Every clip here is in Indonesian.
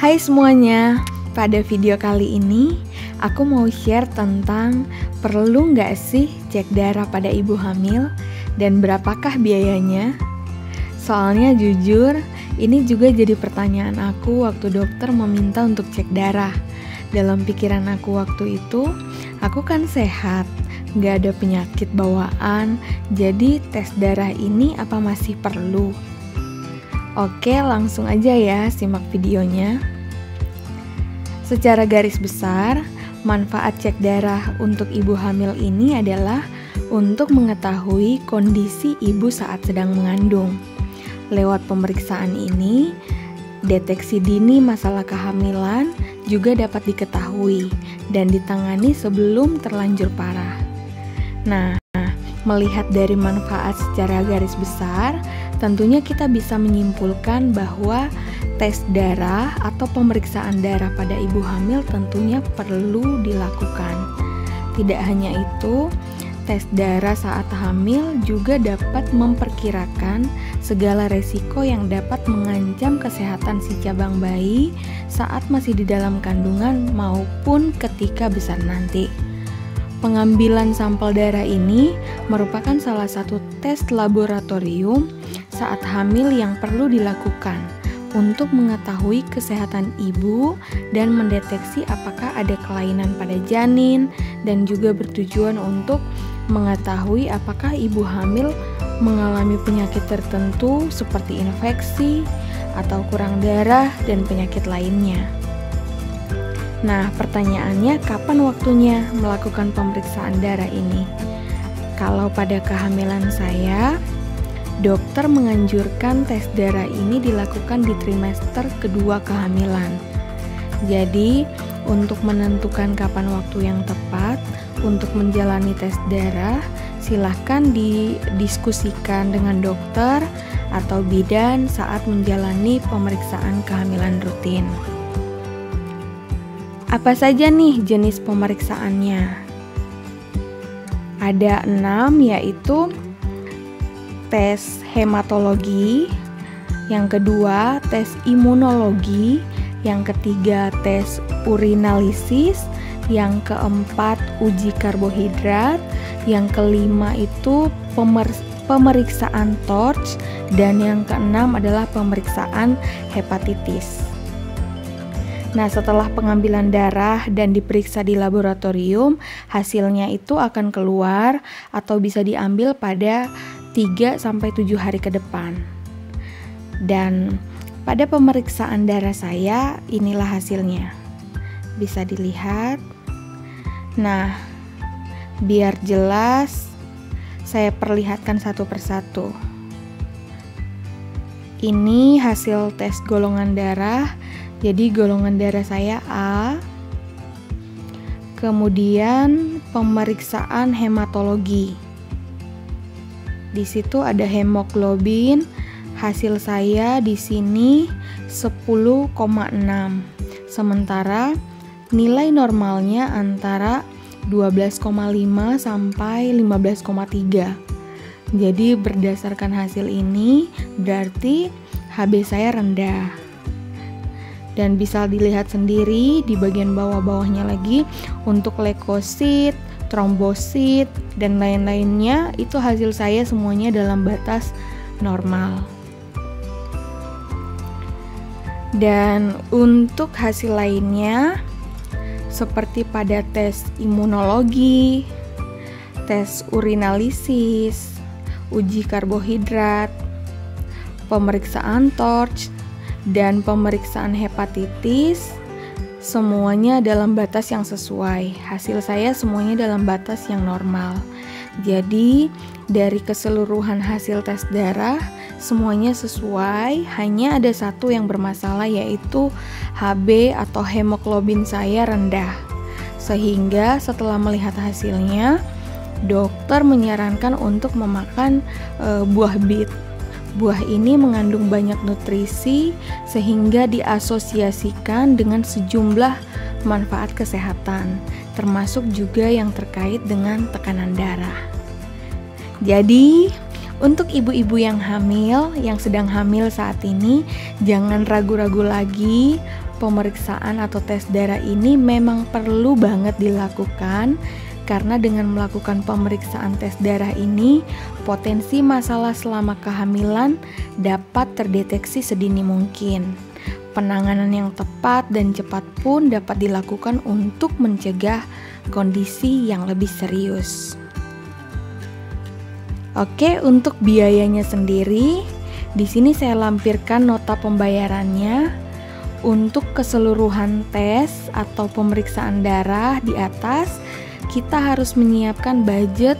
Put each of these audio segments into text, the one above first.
Hai semuanya, pada video kali ini aku mau share tentang perlu nggak sih cek darah pada ibu hamil dan berapakah biayanya? Soalnya jujur, ini juga jadi pertanyaan aku waktu dokter meminta untuk cek darah. Dalam pikiran aku waktu itu, aku kan sehat, nggak ada penyakit bawaan, jadi tes darah ini apa masih perlu? Oke, langsung aja ya simak videonya. Secara garis besar, manfaat cek darah untuk ibu hamil ini adalah untuk mengetahui kondisi ibu saat sedang mengandung. Lewat pemeriksaan ini, deteksi dini masalah kehamilan juga dapat diketahui dan ditangani sebelum terlanjur parah. Nah, melihat dari manfaat secara garis besar, tentunya kita bisa menyimpulkan bahwa tes darah atau pemeriksaan darah pada ibu hamil tentunya perlu dilakukan. Tidak hanya itu, tes darah saat hamil juga dapat memperkirakan segala resiko yang dapat mengancam kesehatan si cabang bayi saat masih di dalam kandungan maupun ketika besar nanti. Pengambilan sampel darah ini merupakan salah satu tes laboratorium saat hamil yang perlu dilakukan untuk mengetahui kesehatan ibu dan mendeteksi apakah ada kelainan pada janin, dan juga bertujuan untuk mengetahui apakah ibu hamil mengalami penyakit tertentu seperti infeksi atau kurang darah dan penyakit lainnya. Nah, pertanyaannya kapan waktunya melakukan pemeriksaan darah ini? Kalau pada kehamilan saya, dokter menganjurkan tes darah ini dilakukan di trimester kedua kehamilan. Jadi, untuk menentukan kapan waktu yang tepat untuk menjalani tes darah, silahkan didiskusikan dengan dokter atau bidan saat menjalani pemeriksaan kehamilan rutin. Apa saja nih jenis pemeriksaannya? Ada 6, yaitu tes hematologi, yang kedua tes imunologi, yang ketiga tes urinalisis, yang keempat uji karbohidrat, yang kelima itu pemeriksaan TORCH, dan yang keenam adalah pemeriksaan hepatitis. Nah, setelah pengambilan darah dan diperiksa di laboratorium, hasilnya itu akan keluar atau bisa diambil pada 3-7 hari ke depan. Dan pada pemeriksaan darah saya, inilah hasilnya. Bisa dilihat. Nah, biar jelas, saya perlihatkan satu persatu. Ini hasil tes golongan darah. Jadi golongan darah saya A. Kemudian pemeriksaan hematologi. Di situ ada hemoglobin. Hasil saya di sini 10,6. Sementara nilai normalnya antara 12,5 sampai 15,3. Jadi berdasarkan hasil ini berarti HB saya rendah. Dan bisa dilihat sendiri di bagian bawah-bawahnya lagi untuk leukosit, trombosit, dan lain-lainnya, itu hasil saya semuanya dalam batas normal. Dan untuk hasil lainnya seperti pada tes imunologi, tes urinalisis, uji karbohidrat, pemeriksaan TORCH, dan pemeriksaan hepatitis, semuanya dalam batas yang sesuai. Hasil saya semuanya dalam batas yang normal. Jadi dari keseluruhan hasil tes darah semuanya sesuai, hanya ada satu yang bermasalah, yaitu HB atau hemoglobin saya rendah. Sehingga setelah melihat hasilnya, dokter menyarankan untuk memakan buah bit. Buah ini mengandung banyak nutrisi sehingga diasosiasikan dengan sejumlah manfaat kesehatan, termasuk juga yang terkait dengan tekanan darah. Jadi, Untuk ibu-ibu yang hamil, yang sedang hamil saat ini, jangan ragu-ragu lagi pemeriksaan atau tes darah ini memang perlu banget dilakukan, karena dengan melakukan pemeriksaan tes darah ini, potensi masalah selama kehamilan dapat terdeteksi sedini mungkin. Penanganan yang tepat dan cepat pun dapat dilakukan untuk mencegah kondisi yang lebih serius. Oke, untuk biayanya sendiri, di sini saya lampirkan nota pembayarannya. Untuk keseluruhan tes atau pemeriksaan darah di atas, kita harus menyiapkan budget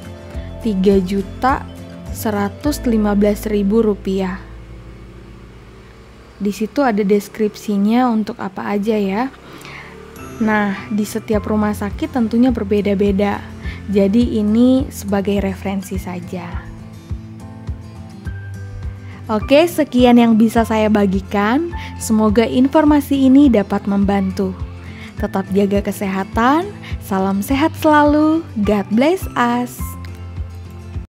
Rp3.115.000. Di situ ada deskripsinya untuk apa aja ya. Nah, di setiap rumah sakit tentunya berbeda-beda. Jadi ini sebagai referensi saja. Oke, sekian yang bisa saya bagikan. Semoga informasi ini dapat membantu. Tetap jaga kesehatan. Salam sehat selalu. God bless us.